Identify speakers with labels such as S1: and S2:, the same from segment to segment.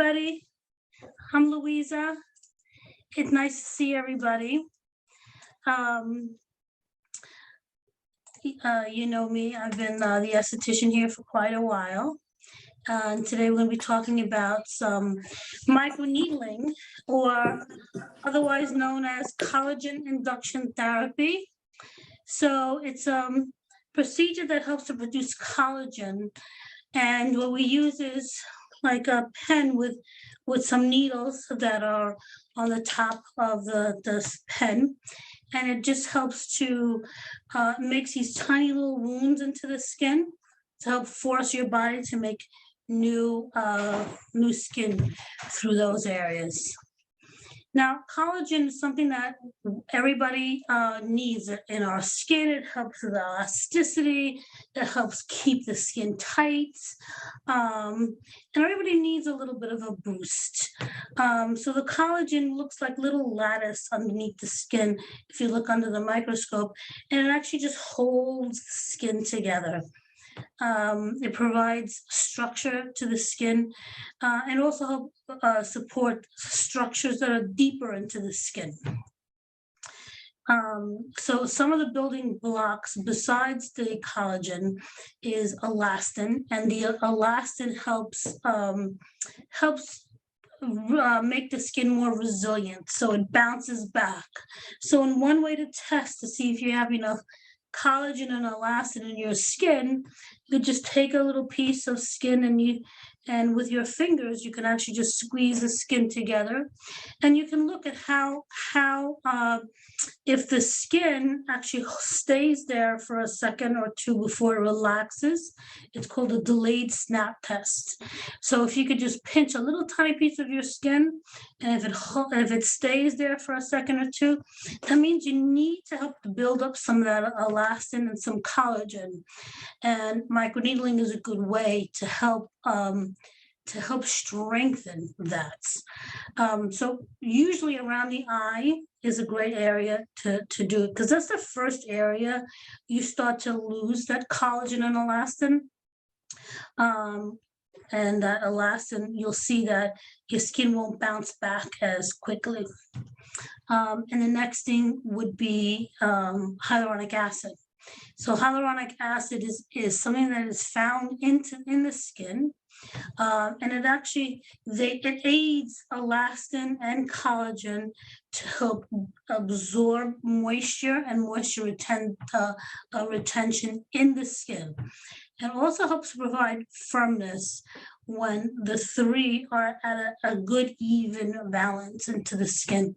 S1: everybody. I'm Louisa. It's nice to see everybody. You know me, I've been the esthetician here for quite a while. And today we're going to be talking about some microneedling, or otherwise known as collagen induction therapy. So it's a procedure that helps to produce collagen. And what we use is like a pen with some needles that are on the top of the pen, and it just helps to makes these tiny little wounds into the skin to help force your body to make new skin through those areas. Now, collagen is something that everybody needs in our skin. It helps with elasticity. It helps keep the skin tight. And everybody needs a little bit of a boost. So the collagen looks like little lattice underneath the skin if you look under the microscope, and it actually just holds the skin together. It provides structure to the skin and also help support structures that are deeper into the skin. So some of the building blocks besides the collagen is elastin, and the elastin helps make the skin more resilient, so it bounces back. So in one way to test to see if you have enough collagen and elastin in your skin, you could just take a little piece of skin and with your fingers you can actually just squeeze the skin together, and you can look at how if the skin actually stays there for a second or two before it relaxes. It's called a delayed snap test. So if you could just pinch a little tiny piece of your skin, and if it stays there for a second or two, that means you need to help to build up some of that elastin and some collagen. And microneedling is a good way to help strengthen that. So usually around the eye is a great area to do it, because that's the first area you start to lose that collagen and elastin. And that elastin, you'll see that your skin won't bounce back as quickly. And the next thing would be hyaluronic acid. So hyaluronic acid is something that is found in the skin, and it aids elastin and collagen to help absorb moisture and moisture retention in the skin. It also helps provide firmness when the three are at a good even balance into the skin.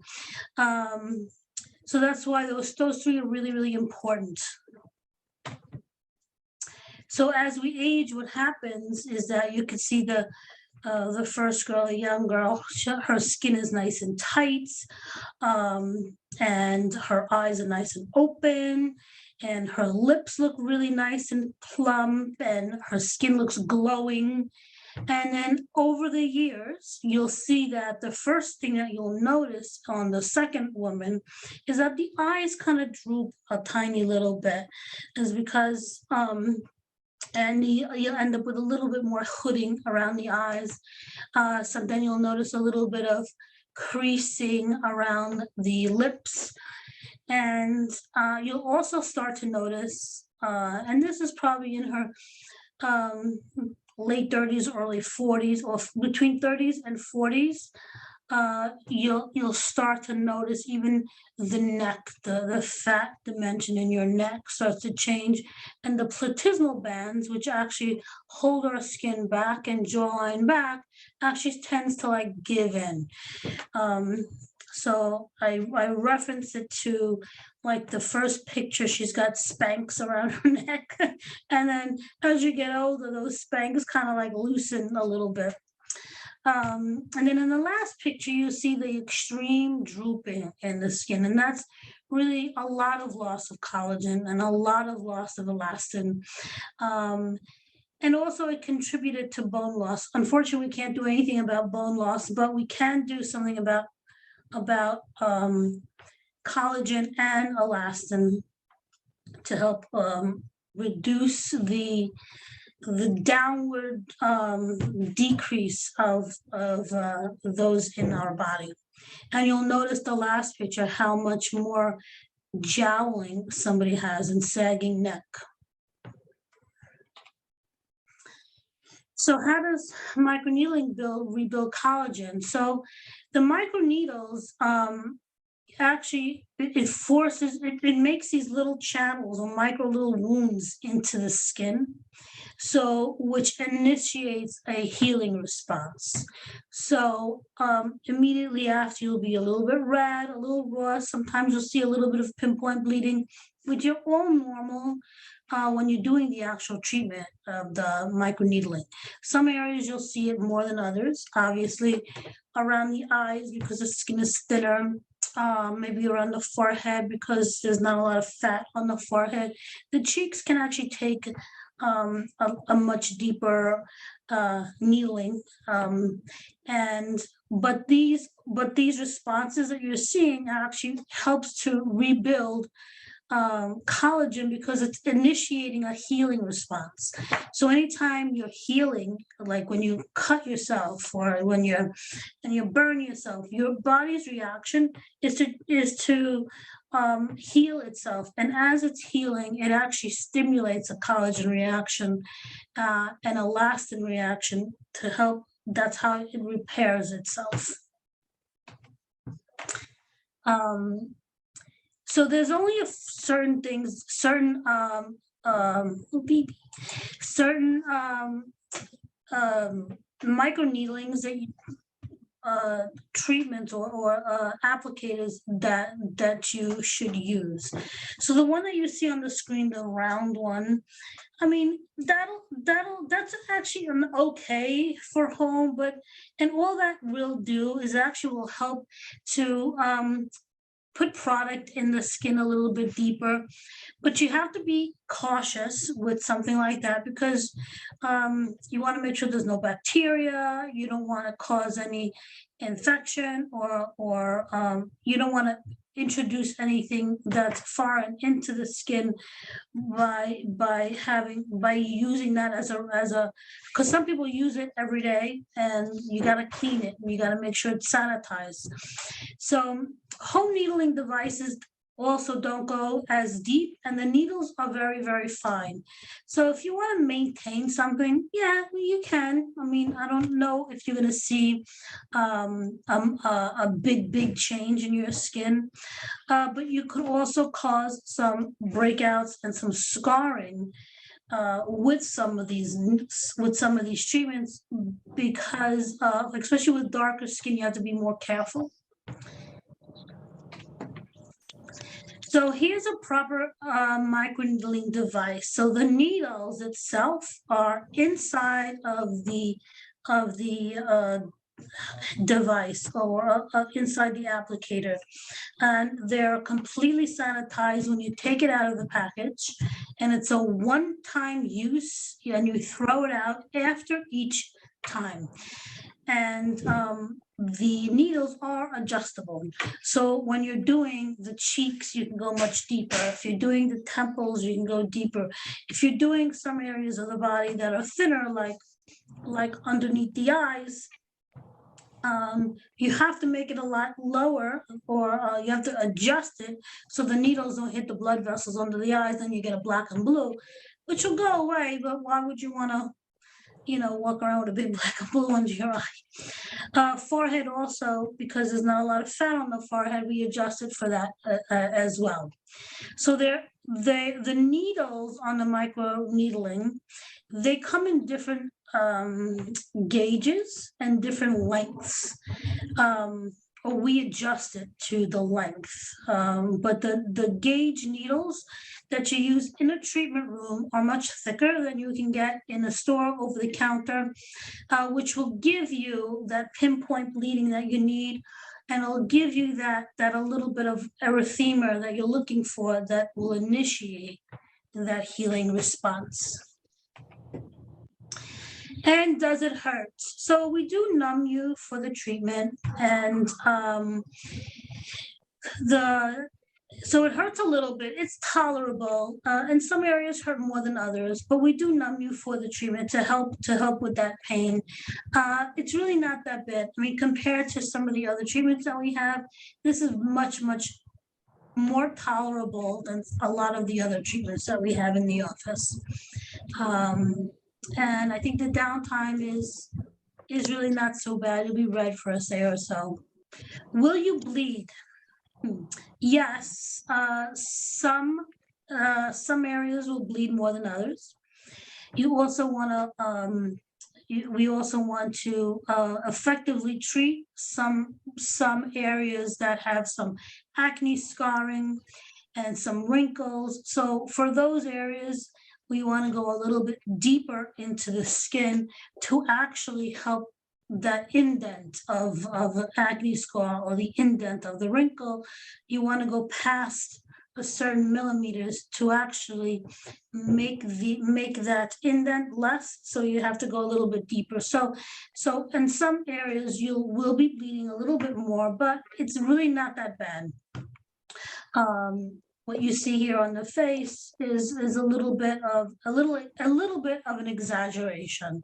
S1: So that's why those three are really, really important. So as we age, what happens is that you can see the first girl, a young girl, her skin is nice and tight, and her eyes are nice and open, and her lips look really nice and plump, and her skin looks glowing. And then over the years, you'll see that the first thing that you'll notice on the second woman is that the eyes kind of droop a tiny little bit, is because and you'll end up with a little bit more hooding around the eyes. So then you'll notice a little bit of creasing around the lips, and you'll also start to notice, and this is probably in her late 30s, early 40s, or between 30s and 40s, you'll start to notice even the neck, the fat dimension in your neck starts to change, and the platysmal bands, which actually hold our skin back and jawline back, actually tends to like give in. So I reference it to like the first picture, she's got Spanx around her neck, and then as you get older, those Spanx kind of like loosen a little bit. And then in the last picture, you see the extreme drooping in the skin, and that's really a lot of loss of collagen and a lot of loss of elastin. And also it contributed to bone loss. Unfortunately, we can't do anything about bone loss, but we can do something about collagen and elastin to help reduce the the downward decrease of those in our body. And you'll notice the last picture, how much more jowling somebody has and sagging neck. So how does microneedling rebuild collagen? So the microneedles actually, it makes these little channels or micro little wounds into the skin, so which initiates a healing response. So immediately after, you'll be a little bit red, a little raw. Sometimes you'll see a little bit of pinpoint bleeding, which are all normal when you're doing the actual treatment of the microneedling. Some areas you'll see it more than others, obviously around the eyes because the skin is thinner, maybe around the forehead because there's not a lot of fat on the forehead. The cheeks can actually take a much deeper needling, but these responses that you're seeing actually helps to rebuild collagen because it's initiating a healing response. So anytime you're healing, like when you cut yourself or when you burn yourself, your body's reaction is to heal itself, and as it's healing, it actually stimulates a collagen reaction and elastin reaction to help. That's how it repairs itself. So there's only certain things, certain microneedlings that treatments or applicators that you should use. So the one that you see on the screen, the round one, I mean, that's actually an okay for home, and all that will do is actually will help to put product in the skin a little bit deeper, but you have to be cautious with something like that because you want to make sure there's no bacteria. You don't want to cause any infection, or you don't want to introduce anything that's foreign into the skin by using that as a because some people use it every day and you got to clean it and you got to make sure it's sanitized. So home needling devices also don't go as deep, and the needles are very, very fine. So if you want to maintain something, yeah, you can. I mean, I don't know if you're going to see a big change in your skin, but you could also cause some breakouts and some scarring with some of these treatments because especially with darker skin, you have to be more careful. So here's a proper microneedling device. So the needles itself are inside of the device or inside the applicator, and they're completely sanitized when you take it out of the package, and it's a one-time use, and you throw it out after each time. And the needles are adjustable. So when you're doing the cheeks, you can go much deeper. If you're doing the temples, you can go deeper. If you're doing some areas of the body that are thinner, like underneath the eyes, you have to make it a lot lower, or you have to adjust it so the needles don't hit the blood vessels under the eyes. Then you get a black and blue, which will go away. But why would you want to walk around with a big black and blue under your eye? Forehead also, because there's not a lot of fat on the forehead, we adjusted for that as well. So the needles on the microneedling, they come in different gauges and different lengths. Or we adjust it to the length. But the gauge needles that you use in a treatment room are much thicker than you can get in a store over the counter, which will give you that pinpoint bleeding that you need, and it'll give you that a little bit of erythema that you're looking for that will initiate that healing response. And does it hurt? So we do numb you for the treatment, and So it hurts a little bit. It's tolerable, and some areas hurt more than others. But we do numb you for the treatment to help with that pain. It's really not that bad. I mean, compared to some of the other treatments that we have, this is much more tolerable than a lot of the other treatments that we have in the office. And I think the downtime is really not so bad. You'll be red for a day or so. Will you bleed? Yes, some areas will bleed more than others. You also want to we also want to effectively treat some areas that have some acne scarring and some wrinkles. So for those areas, we want to go a little bit deeper into the skin to actually help that indent of an acne scar or the indent of the wrinkle. You want to go past a certain millimeters to actually make that indent less. So you have to go a little bit deeper. So in some areas you will be bleeding a little bit more, but it's really not that bad. What you see here on the face is a little bit of an exaggeration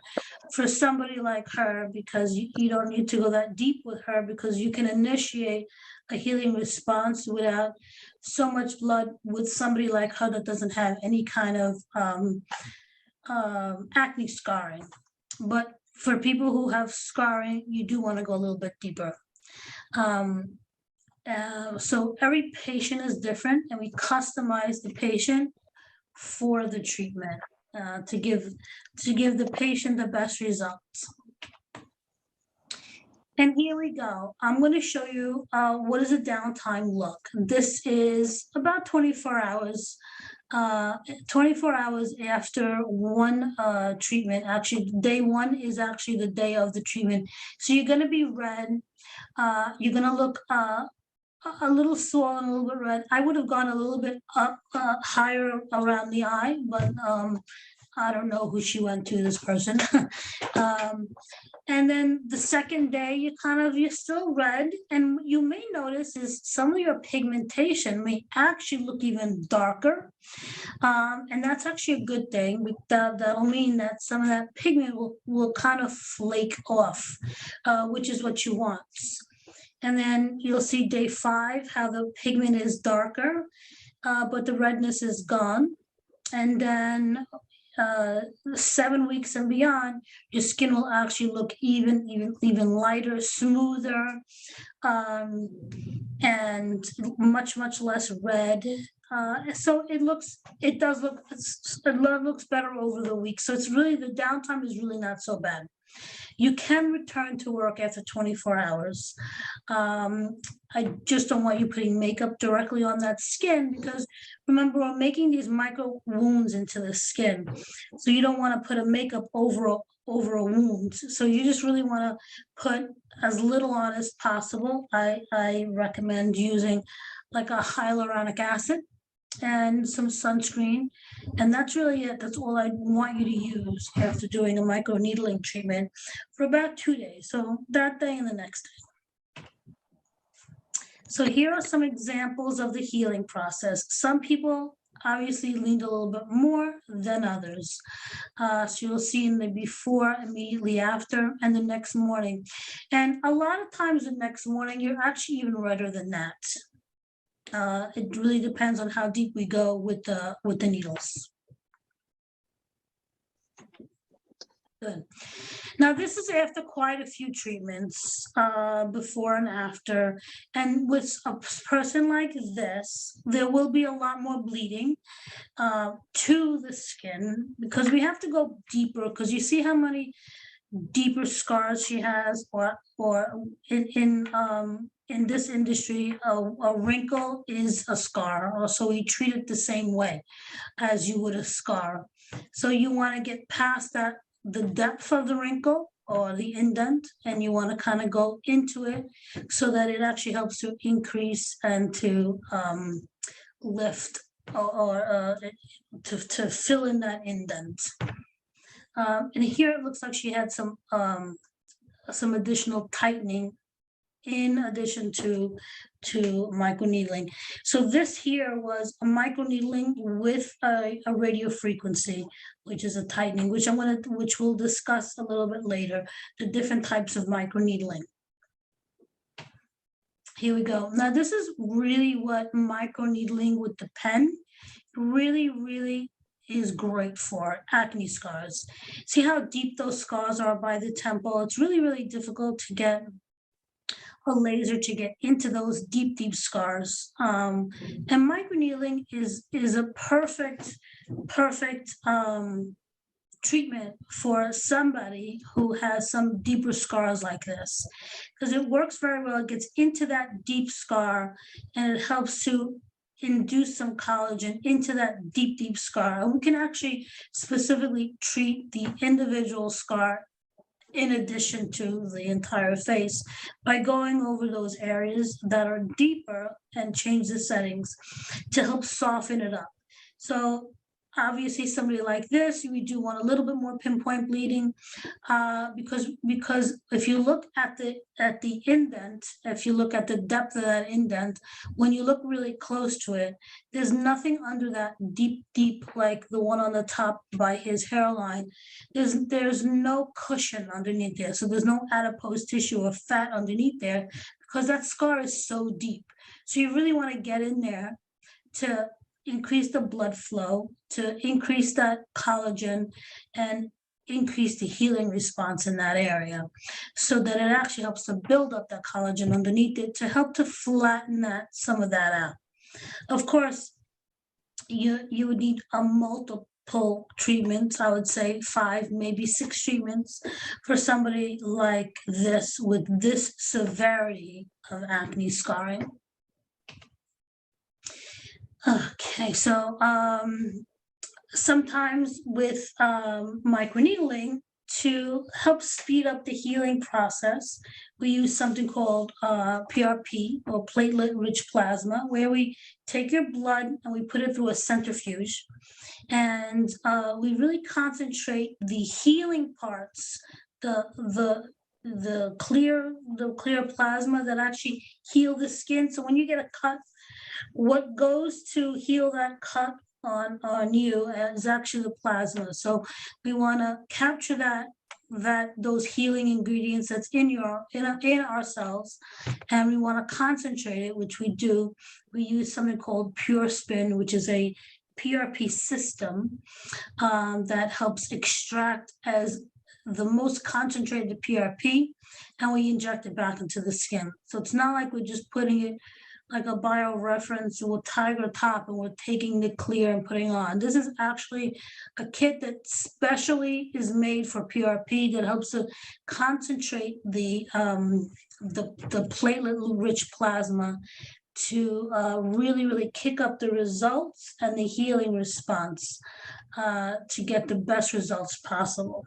S1: for somebody like her, because you don't need to go that deep with her, because you can initiate a healing response without so much blood with somebody like her that doesn't have any kind of acne scarring. But for people who have scarring, you do want to go a little bit deeper. So every patient is different, and we customize the patient for the treatment to give the patient the best results. And here we go. I'm going to show you what does a downtime look. This is about 24 hours. 24 hours after one treatment. Actually, day one is actually the day of the treatment. So you're going to be red. You're going to look a little swollen, a little bit red. I would have gone a little bit up higher around the eye, but I don't know who she went to, this person. And then the second day, you're still red, and you may notice is some of your pigmentation may actually look even darker, and that's actually a good thing. That'll mean that some of that pigment will kind of flake off, which is what you want. And then you'll see day 5 how the pigment is darker, but the redness is gone. And then 7 weeks and beyond, your skin will actually look even lighter, smoother, and much less red. So it looks better over the week. So it's really, the downtime is really not so bad. You can return to work after 24 hours. I just don't want you putting makeup directly on that skin, because remember, we're making these micro wounds into the skin. So you don't want to put a makeup over a wound. So you just really want to put as little on as possible. I recommend using like a hyaluronic acid and some sunscreen, and that's really it. That's all I want you to use after doing a microneedling treatment for about 2 days. So that day and the next day. So here are some examples of the healing process. Some people obviously leaned a little bit more than others. So you'll see in the before, immediately after, and the next morning. And a lot of times the next morning, you're actually even redder than that. It really depends on how deep we go with the needles. Good. Now this is after quite a few treatments, before and after. And with a person like this, there will be a lot more bleeding to the skin, because we have to go deeper, because you see how many deeper scars she has, or in this industry, a wrinkle is a scar, or so we treat it the same way as you would a scar. So you want to get past that, the depth of the wrinkle or the indent, and you want to kind of go into it so that it actually helps to increase and to lift or to fill in that indent. And here it looks like she had some additional tightening in addition to microneedling. So this here was a microneedling with a radio frequency, which is a tightening, which we'll discuss a little bit later, the different types of microneedling. Here we go. Now this is really what microneedling with the pen really is great for acne scars. See how deep those scars are by the temple? It's really difficult to get a laser to get into those deep scars. And microneedling is a perfect treatment for somebody who has some deeper scars like this, because it works very well. It gets into that deep scar and it helps to induce some collagen into that deep scar. And we can actually specifically treat the individual scar in addition to the entire face by going over those areas that are deeper and change the settings to help soften it up. So obviously somebody like this, we do want a little bit more pinpoint bleeding, because if you look at the indent, if you look at the depth of that indent, when you look really close to it, there's nothing under that deep, like the one on the top by his hairline. There's no cushion underneath there, so there's no adipose tissue or fat underneath there, because that scar is so deep. So you really want to get in there to increase the blood flow, to increase that collagen and increase the healing response in that area, so that it actually helps to build up that collagen underneath it to help to flatten some of that out. Of course, you would need a multiple treatments. I would say 5, maybe 6 treatments for somebody like this with this severity of acne scarring. Okay, so sometimes with microneedling, to help speed up the healing process, we use something called PRP, or Platelet Rich Plasma, where we take your blood and we put it through a centrifuge, and we really concentrate the healing parts, the clear plasma that actually heal the skin. So when you get a cut, what goes to heal that cut on you is actually the plasma. So we want to capture those healing ingredients that's in our cells, and we want to concentrate it, which we do. We use something called Pure Spin, which is a PRP system that helps extract as the most concentrated PRP, and we inject it back into the skin. So it's not like we're just putting it like a bioreference with Tiger Top and we're taking the clear and putting on. This is actually a kit that specially is made for PRP that helps to concentrate the platelet rich plasma to really kick up the results and the healing response to get the best results possible.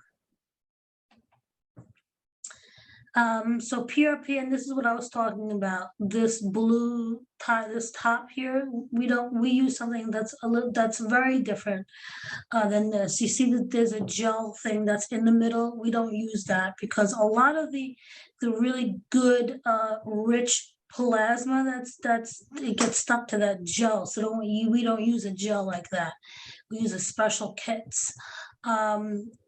S1: So PRP, and this is what I was talking about, this blue tie, this top here, we use something that's very different than this. You see that there's a gel thing that's in the middle. We don't use that because a lot of the really good rich plasma it gets stuck to that gel. So we don't use a gel like that. We use a special kits.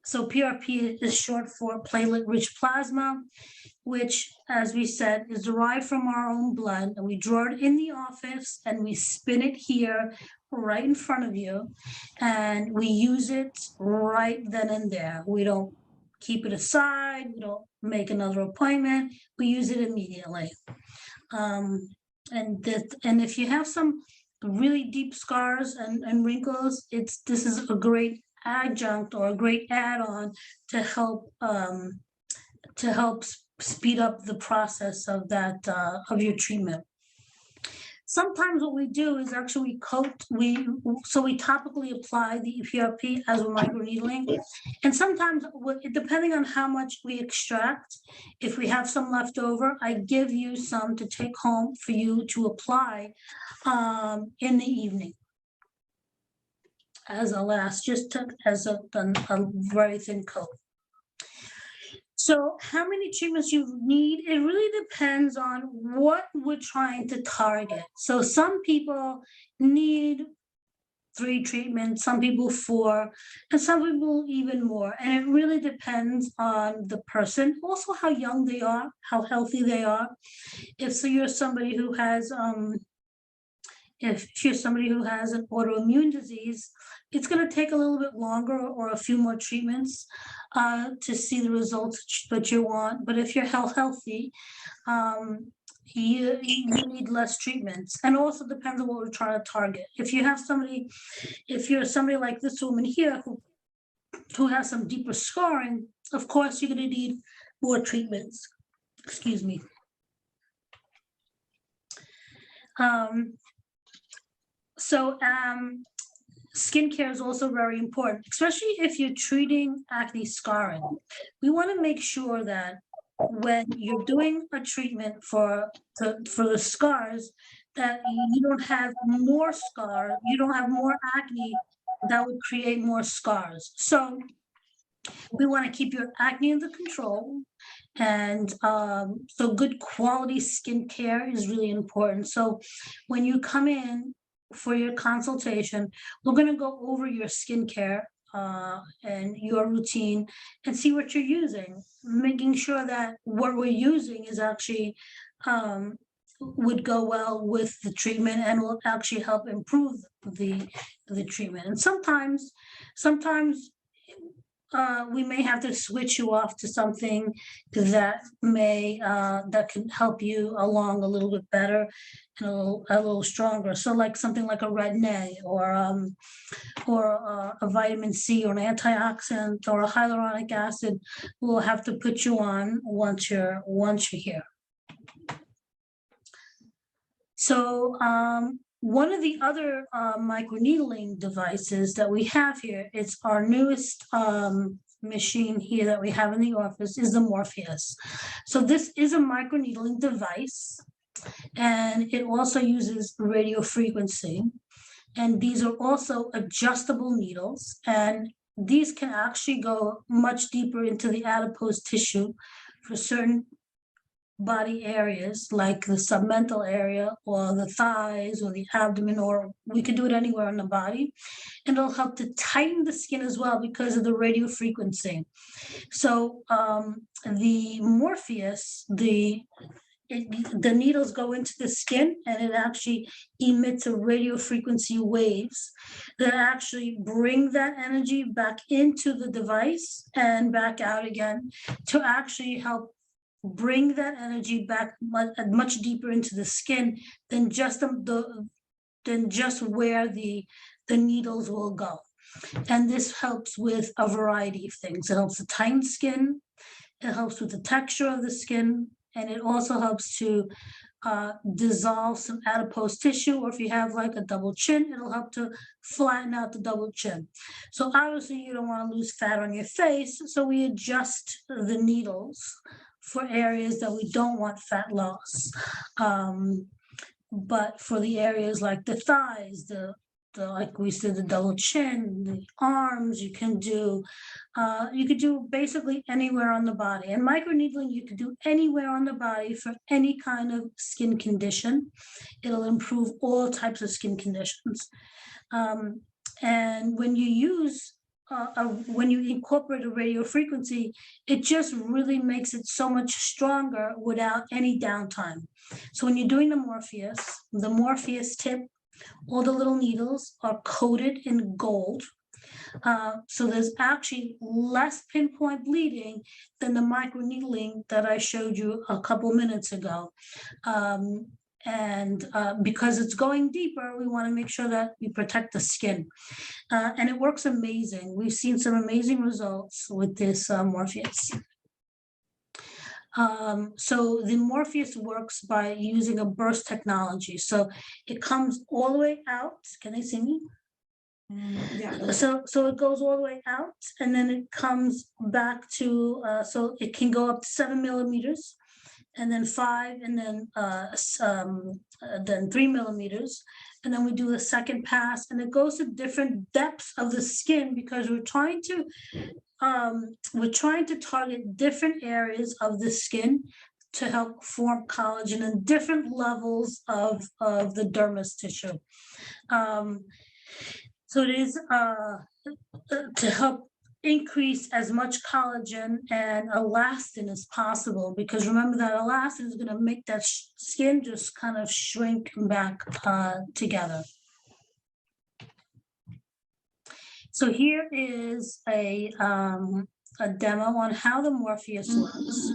S1: So PRP is short for platelet rich plasma, which, as we said, is derived from our own blood, and we draw it in the office and we spin it here right in front of you, and we use it right then and there. We don't keep it aside, we don't make another appointment, we use it immediately. And if you have some really deep scars and wrinkles, this is a great adjunct or a great add-on to help speed up the process of that of your treatment. Sometimes what we do is actually we topically apply the PRP as we're microneedling, and sometimes depending on how much we extract, if we have some left over, I give you some to take home for you to apply in the evening as a last, as a very thin coat. So how many treatments you need, it really depends on what we're trying to target. So some people need 3 treatments, some people 4, and some people even more. And it really depends on the person, also how young they are, how healthy they are. If you're somebody who has if you're somebody who has an autoimmune disease, it's going to take a little bit longer or a few more treatments to see the results that you want. But if you're healthy, you need less treatments. And also depends on what we're trying to target. If you're somebody like this woman here who has some deeper scarring, of course you're going to need more treatments. Excuse me. Skincare is also very important, especially if you're treating acne scarring. We want to make sure that when you're doing a treatment for the scars, that you don't have more scars, you don't have more acne that would create more scars. So we want to keep your acne under control. And so good quality skincare is really important. So when you come in for your consultation, we're going to go over your skincare and your routine and see what you're using, making sure that what we're using is actually would go well with the treatment and will actually help improve the treatment. And sometimes we may have to switch you off to something that that can help you along a little bit better and a little stronger. So like something like a Retin-A or a vitamin C or an antioxidant or a hyaluronic acid, we'll have to put you on once you're here. So one of the other microneedling devices that we have here, it's our newest machine here that we have in the office, is the Morpheus. So this is a microneedling device, and it also uses radio frequency. And these are also adjustable needles, and these can actually go much deeper into the adipose tissue for certain body areas like the submental area or the thighs or the abdomen, or we could do it anywhere on the body. And it'll help to tighten the skin as well because of the radio frequency. So the Morpheus, the needles go into the skin and it actually emits a radio frequency waves that actually bring that energy back into the device and back out again to actually help bring that energy back much deeper into the skin than just where the needles will go. And this helps with a variety of things. It helps to tighten skin, it helps with the texture of the skin, and it also helps to dissolve some adipose tissue, or if you have like a double chin, it'll help to flatten out the double chin. So obviously you don't want to lose fat on your face, so we adjust the needles for areas that we don't want fat loss. But for the areas like the thighs, the like we said, the double chin, the arms, you could do basically anywhere on the body. And microneedling you could do anywhere on the body for any kind of skin condition. It'll improve all types of skin conditions. And when you use when you incorporate a radio frequency, it just really makes it so much stronger without any downtime. So when you're doing the Morpheus tip, all the little needles are coated in gold. So there's actually less pinpoint bleeding than the microneedling that I showed you a couple minutes ago. And because it's going deeper, we want to make sure that we protect the skin. And it works amazing. We've seen some amazing results with this Morpheus. So the Morpheus works by using a burst technology. So it comes all the way out. Can they see me? Yeah. So it goes all the way out, and then it comes back to, so it can go up to 7 millimeters, and then 5, and then 3 millimeters. And then we do the second pass, and it goes to different depths of the skin because we're trying to target different areas of the skin to help form collagen in different levels of the dermis tissue. So it is to help increase as much collagen and elastin as possible, because remember that elastin is going to make that skin just kind of shrink back together. So here is a demo on how the Morpheus works.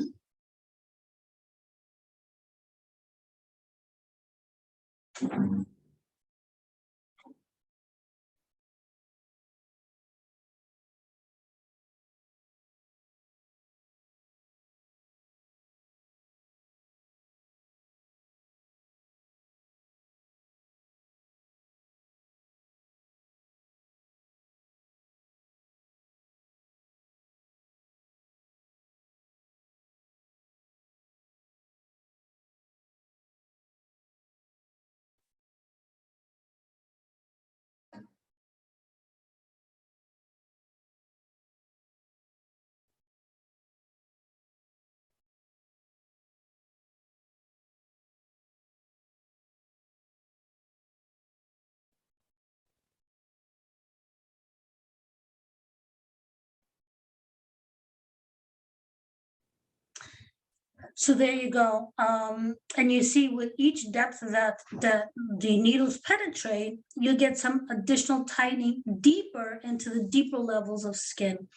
S1: So there you go. And you see with each depth that the needles penetrate, you get some additional tightening deeper into the deeper levels of skin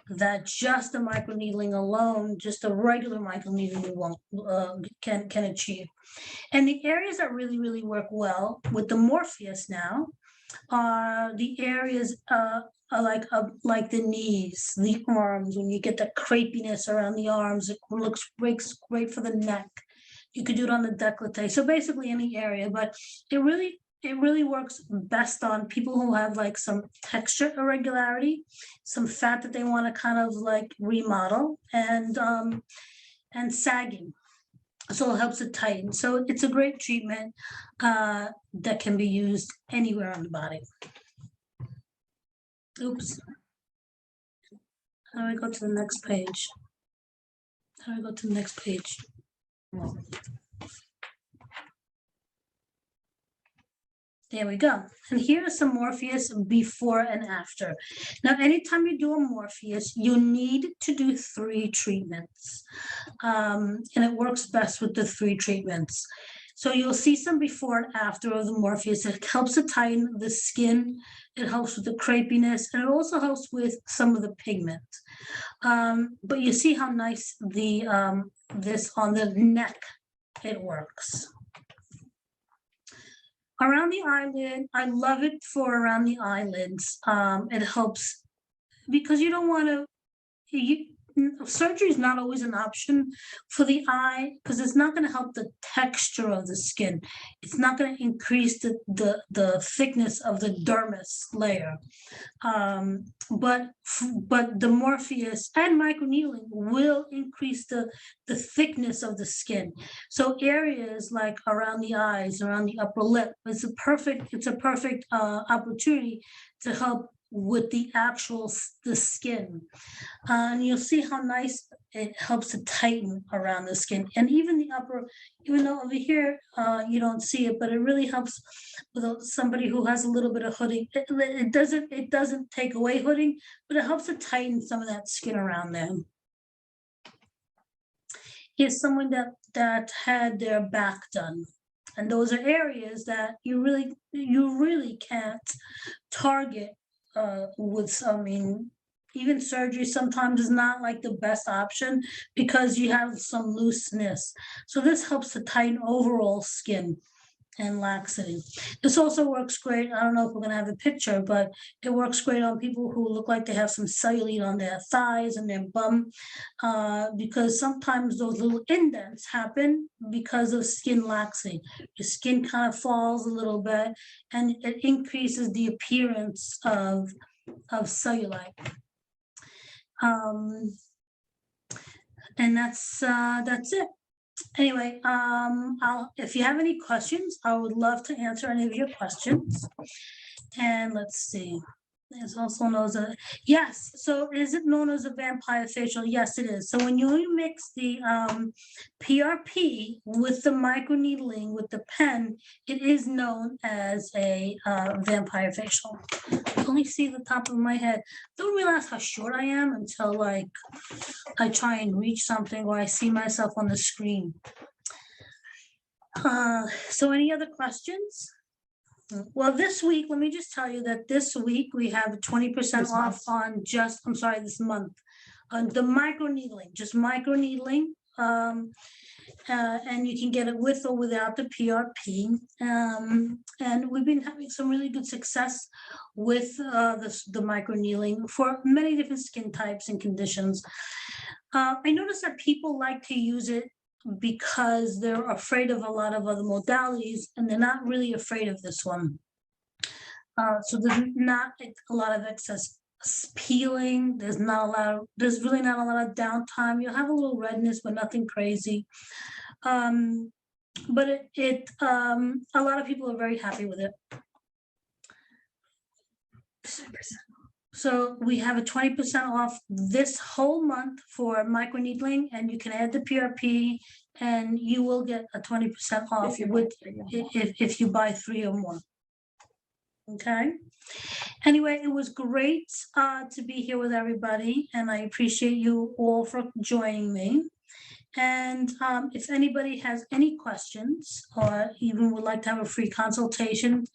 S1: that just the microneedling alone, just a regular microneedling won't can achieve. And the areas that really, really work well with the Morpheus now are the areas like the knees, the arms. When you get the crepiness around the arms, it looks great for the neck. You could do it on the décolleté. So basically any area, but it really works best on people who have like some texture irregularity, some fat that they want to kind of like remodel, and sagging. So it helps it tighten. So it's a great treatment that can be used anywhere on the body. Oops. How do I go to the next page? How do I go to the next page? There we go. And here is some Morpheus before and after. Now, anytime you do a Morpheus, you need to do 3 treatments. And it works best with the 3 treatments. So you'll see some before and after of the Morpheus. It helps to tighten the skin. It helps with the crepiness, and it also helps with some of the pigment. But you see how nice the this on the neck, it works. Around the eyelid, I love it for around the eyelids. It helps because you don't want to, surgery is not always an option for the eye because it's not going to help the texture of the skin. It's not going to increase the thickness of the dermis layer. But the Morpheus and microneedling will increase the thickness of the skin. So areas like around the eyes, around the upper lip, it's a perfect opportunity to help with the skin. And you'll see how nice it helps to tighten around the skin, and even the upper, even though over here you don't see it, but it really helps with somebody who has a little bit of hooding. It doesn't take away hooding, but it helps to tighten some of that skin around them. Here's someone that had their back done, and those are areas that you really can't target with, even surgery sometimes is not like the best option because you have some looseness. So this helps to tighten overall skin and laxity. This also works great. I don't know if we're going to have a picture, but it works great on people who look like they have some cellulite on their thighs and their bum, because sometimes those little indents happen because of skin laxity. The skin kind of falls a little bit, and it increases the appearance of cellulite. And that's it. Anyway, if you have any questions, I would love to answer any of your questions. And let's see. It's also known as a, yes, so is it known as a vampire facial? Yes, it is. So when you mix the PRP with the microneedling with the pen, it is known as a vampire facial. I only see the top of my head. Don't realize how short I am until like I try and reach something or I see myself on the screen. So any other questions? Well, this week, let me just tell you that this week we have 20% off on just, I'm sorry, this month, on the microneedling, just microneedling. And you can get it with or without the PRP. And we've been having some really good success with the microneedling for many different skin types and conditions. I noticed that people like to use it because they're afraid of a lot of other modalities and they're not really afraid of this one. So there's not a lot of excess peeling. There's really not a lot of downtime. You'll have a little redness, but nothing crazy. But a lot of people are very happy with it. So we have a 20% off this whole month for microneedling, and you can add the PRP, and you will get a 20% off if you buy 3 or more. Okay. Anyway, it was great to be here with everybody, and I appreciate you all for joining me. And if anybody has any questions or even would like to have a free consultation,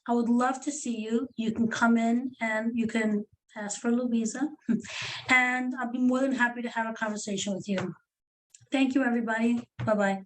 S1: I would love to see you. You can come in and you can ask for Louisa, and I'll be more than happy to have a conversation with you. Thank you, everybody. Bye-bye.